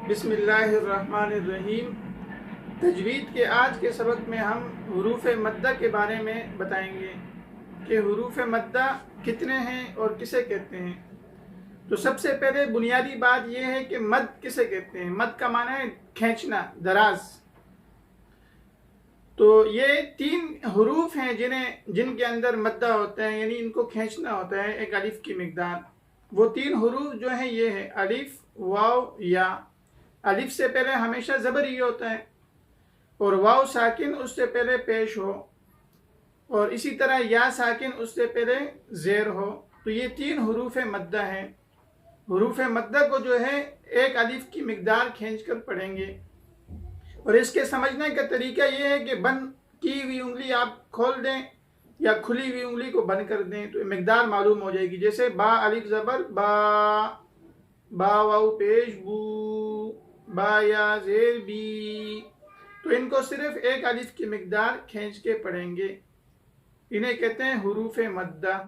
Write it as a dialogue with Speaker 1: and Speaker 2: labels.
Speaker 1: बिस्मिल्लाहिर्रहमानिर्रहीम। तजवीद के आज के सबक में हम हुरूफ मद्दा के बारे में बताएंगे कि हुरूफ मद्दा कितने हैं और किसे कहते हैं। तो सबसे पहले बुनियादी बात यह है कि मद किसे कहते हैं। मद का माना है खींचना, दराज। तो ये तीन हुरूफ हैं जिनके अंदर मद्दा होता है, यानी इनको खींचना होता है एक अलिफ की मिकदार। वो तीन हुरूफ जो हैं ये है अलिफ, वाव, या। अलिफ से पहले हमेशा ज़बर ही होता है और वाव साकिन उससे पहले पेश हो, और इसी तरह या साकिन उससे पहले ज़ेर हो। तो ये तीन हुरूफ मद्दा हैं। हुरूफ मद्दा को जो है एक अलिफ की मिकदार खींच कर पढ़ेंगे। और इसके समझने का तरीका ये है कि बंद की हुई उंगली आप खोल दें या खुली हुई उंगली को बंद कर दें तो मिकदार मालूम हो जाएगी। जैसे बा अलिफ ज़बर बा, बा वाव पेश बू, बा या ज़ेर बी। तो इनको सिर्फ एक अलिफ की मिकदार खींच के पढ़ेंगे। इन्हें कहते हैं हुरूफ मद्दा।